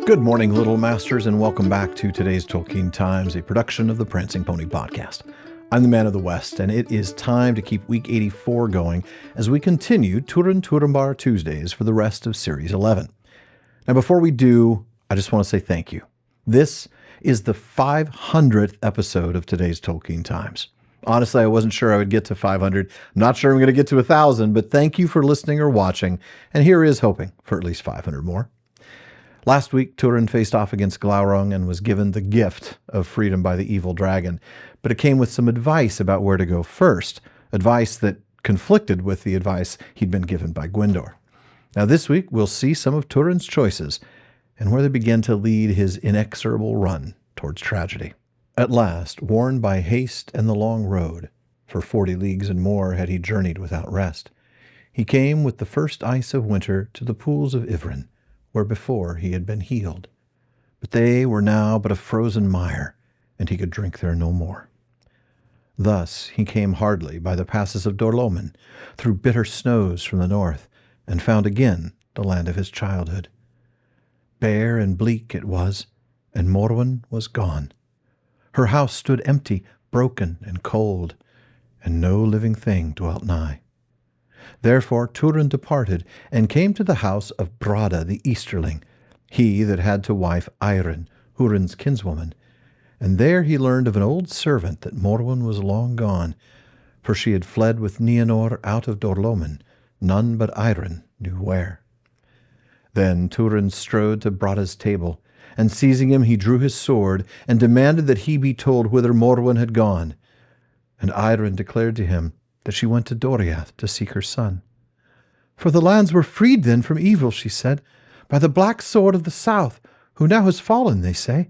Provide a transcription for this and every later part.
Good morning, Little Masters, and welcome back to today's Tolkien Times, a production of the Prancing Pony Podcast. I'm the Man of the West, and it is time to keep Week 84 going as we continue Turambar Tuesdays for the rest of Series 11. Now, before we do, I just want to say thank you. This is the 500th episode of today's Tolkien Times. Honestly, I wasn't sure I would get to 500. I'm not sure I'm going to get to 1,000, but thank you for listening or watching, and here is hoping for at least 500 more. Last week, Túrin faced off against Glaurung and was given the gift of freedom by the evil dragon, but it came with some advice about where to go first, advice that conflicted with the advice he'd been given by Gwyndor. Now this week, we'll see some of Túrin's choices and where they begin to lead his inexorable run towards tragedy. At last, worn by haste and the long road, for 40 leagues and more had he journeyed without rest, he came with the first ice of winter to the pools of Ivrin, where before he had been healed. But they were now but a frozen mire, and he could drink there no more. Thus he came hardly by the passes of Dorloman, through bitter snows from the north, and found again the land of his childhood. Bare and bleak it was, and Morwen was gone. Her house stood empty, broken and cold, and no living thing dwelt nigh. Therefore Túrin departed, and came to the house of Brada the Easterling, he that had to wife Eirin, Hurin's kinswoman. And there he learned of an old servant that Morwen was long gone, for she had fled with Nienor out of Dorloman, none but Eirin knew where. Then Túrin strode to Brada's table, and seizing him he drew his sword, and demanded that he be told whither Morwen had gone. And Eirin declared to him that she went to Doriath to seek her son. For the lands were freed then from evil, she said, by the black sword of the south, who now has fallen, they say.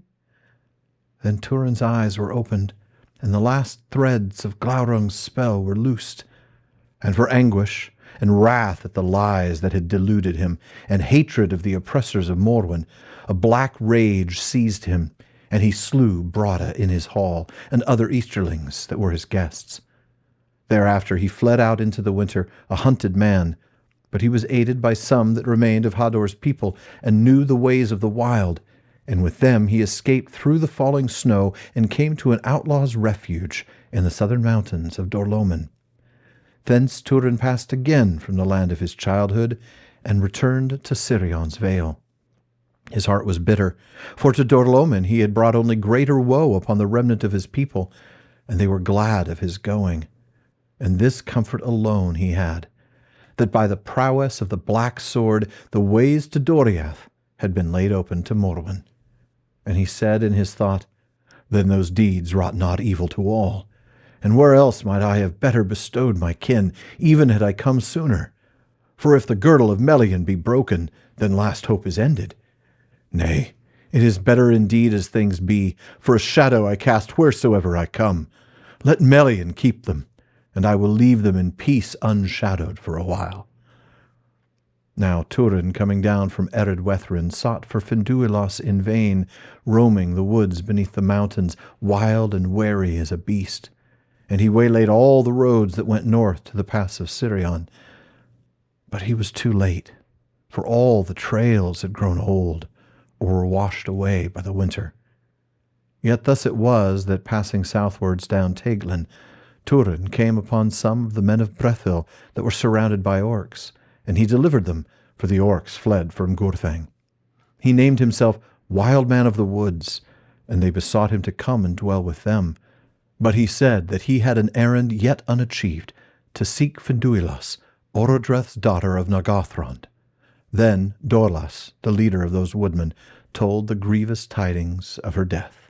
Then Túrin's eyes were opened, and the last threads of Glaurung's spell were loosed. And for anguish and wrath at the lies that had deluded him, and hatred of the oppressors of Morwen, a black rage seized him, and he slew Brada in his hall, and other Easterlings that were his guests. Thereafter he fled out into the winter, a hunted man, but he was aided by some that remained of Hador's people, and knew the ways of the wild, and with them he escaped through the falling snow, and came to an outlaw's refuge in the southern mountains of Dorloman. Thence Túrin passed again from the land of his childhood, and returned to Sirion's Vale. His heart was bitter, for to Dorloman he had brought only greater woe upon the remnant of his people, and they were glad of his going. And this comfort alone he had, that by the prowess of the black sword the ways to Doriath had been laid open to Morwen. And he said in his thought, Then those deeds wrought not evil to all, and where else might I have better bestowed my kin, even had I come sooner? For if the girdle of Melian be broken, then last hope is ended. Nay, it is better indeed as things be, for a shadow I cast wheresoever I come. Let Melian keep them, and I will leave them in peace unshadowed for a while. Now Túrin, coming down from Ered Wethrin, sought for Finduilas in vain, roaming the woods beneath the mountains, wild and wary as a beast. And he waylaid all the roads that went north to the pass of Sirion. But he was too late, for all the trails had grown old, or were washed away by the winter. Yet thus it was that, passing southwards down Teglin, Túrin came upon some of the men of Brethil that were surrounded by orcs, and he delivered them, for the orcs fled from Gurthang. He named himself Wild Man of the Woods, and they besought him to come and dwell with them. But he said that he had an errand yet unachieved, to seek Finduilas, Orodreth's daughter of Nargothrond. Then Dorlas, the leader of those woodmen, told the grievous tidings of her death.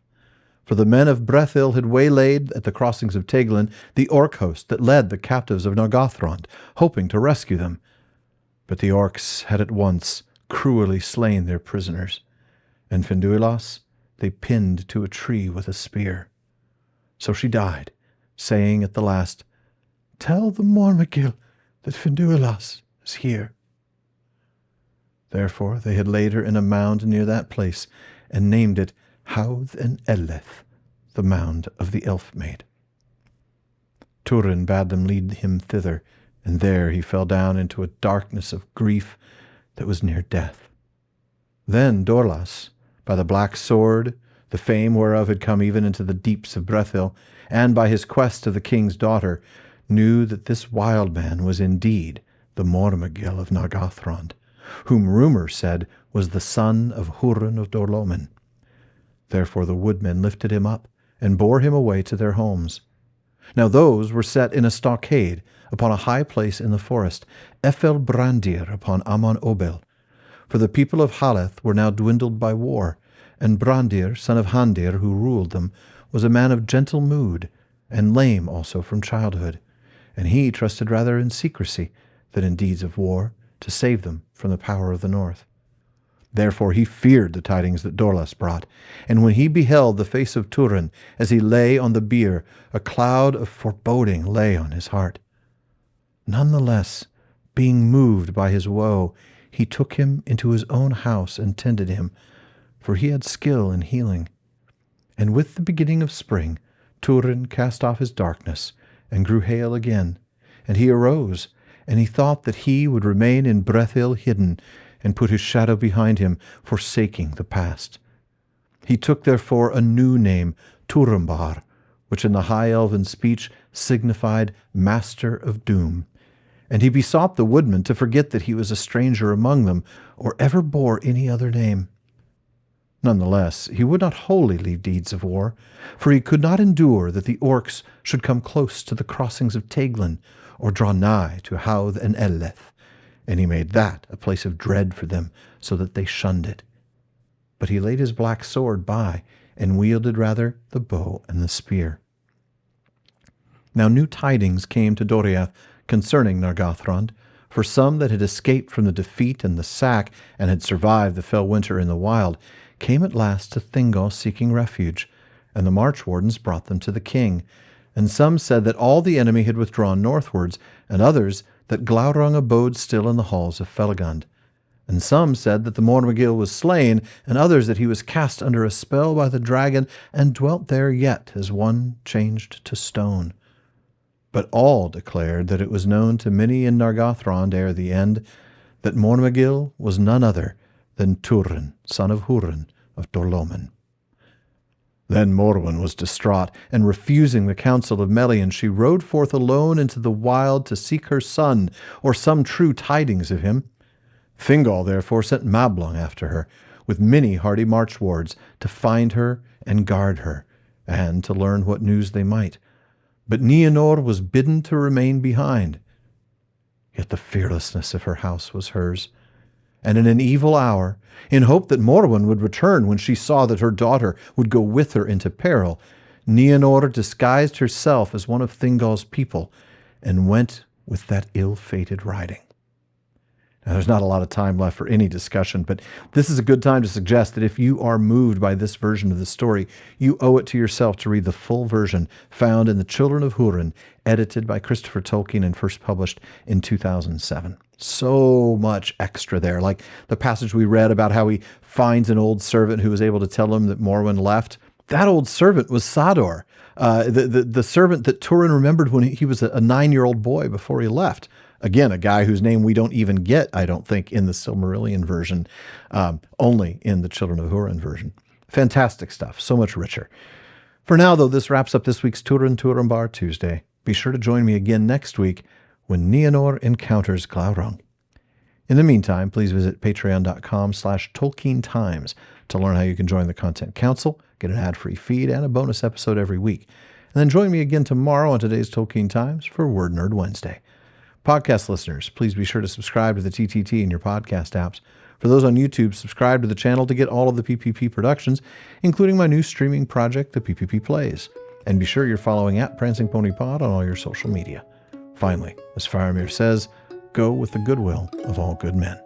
For the men of Brethil had waylaid at the crossings of Teglin the orc host that led the captives of Nargothrond, hoping to rescue them. But the orcs had at once cruelly slain their prisoners, and Finduilas they pinned to a tree with a spear. So she died, saying at the last, Tell the Mormagil that Finduilas is here. Therefore they had laid her in a mound near that place, and named it Howth and Elleth, the mound of the elf-maid. Túrin bade them lead him thither, and there he fell down into a darkness of grief that was near death. Then Dorlas, by the black sword, the fame whereof had come even into the deeps of Brethil, and by his quest of the king's daughter, knew that this wild man was indeed the Mormagil of Nargothrond, whom rumour said was the son of Hurin of Dorlomin. Therefore the woodmen lifted him up, and bore him away to their homes. Now those were set in a stockade upon a high place in the forest, Ethel Brandir upon Amon Obel. For the people of Haleth were now dwindled by war, and Brandir, son of Handir, who ruled them, was a man of gentle mood, and lame also from childhood, and he trusted rather in secrecy than in deeds of war, to save them from the power of the north. Therefore he feared the tidings that Dorlas brought, and when he beheld the face of Túrin as he lay on the bier, a cloud of foreboding lay on his heart. Nonetheless, being moved by his woe, he took him into his own house and tended him, for he had skill in healing. And with the beginning of spring, Túrin cast off his darkness, and grew hale again, and he arose, and he thought that he would remain in Brethil hidden, and put his shadow behind him, forsaking the past. He took therefore a new name, Turambar, which in the high elven speech signified Master of Doom. And he besought the woodmen to forget that he was a stranger among them, or ever bore any other name. Nonetheless, he would not wholly leave deeds of war, for he could not endure that the orcs should come close to the crossings of Teglin, or draw nigh to Howth and Elleth, and he made that a place of dread for them, so that they shunned it. But he laid his black sword by, and wielded rather the bow and the spear. Now new tidings came to Doriath concerning Nargothrond, for some that had escaped from the defeat and the sack, and had survived the fell winter in the wild, came at last to Thingol seeking refuge, and the march wardens brought them to the king. And some said that all the enemy had withdrawn northwards, and others that Glaurung abode still in the halls of Felagund. And some said that the Mormagil was slain, and others that he was cast under a spell by the dragon, and dwelt there yet as one changed to stone. But all declared that it was known to many in Nargothrond ere the end, that Mormagil was none other than Túrin, son of Hurin of Dorlomin. Then Morwen was distraught, and refusing the counsel of Melian, she rode forth alone into the wild to seek her son, or some true tidings of him. Thingol therefore sent Mablung after her, with many hardy marchwards, to find her and guard her, and to learn what news they might. But Nienor was bidden to remain behind. Yet the fearlessness of her house was hers. And in an evil hour, in hope that Morwen would return when she saw that her daughter would go with her into peril, Nienor disguised herself as one of Thingol's people, and went with that ill-fated riding. Now, there's not a lot of time left for any discussion, but this is a good time to suggest that if you are moved by this version of the story, you owe it to yourself to read the full version found in The Children of Hurin, edited by Christopher Tolkien and first published in 2007. So much extra there, like the passage we read about how he finds an old servant who was able to tell him that Morwen left. That old servant was Sador, the servant that Túrin remembered when he was a 9-year-old boy before he left. Again, a guy whose name we don't even get, I don't think, in the Silmarillion version, only in the Children of Hurin version. Fantastic stuff, so much richer. For now, though, this wraps up this week's Turambar Tuesday. Be sure to join me again next week when Nienor encounters Glaurung. In the meantime, please visit patreon.com/TolkienTimes to learn how you can join the Content Council, get an ad-free feed, and a bonus episode every week. And then join me again tomorrow on today's Tolkien Times for Word Nerd Wednesday. Podcast listeners, please be sure to subscribe to the TTT in your podcast apps. For those on YouTube, subscribe to the channel to get all of the PPP productions, including my new streaming project, The PPP Plays. And be sure you're following @PrancingPonyPod on all your social media. Finally, as Faramir says, go with the goodwill of all good men.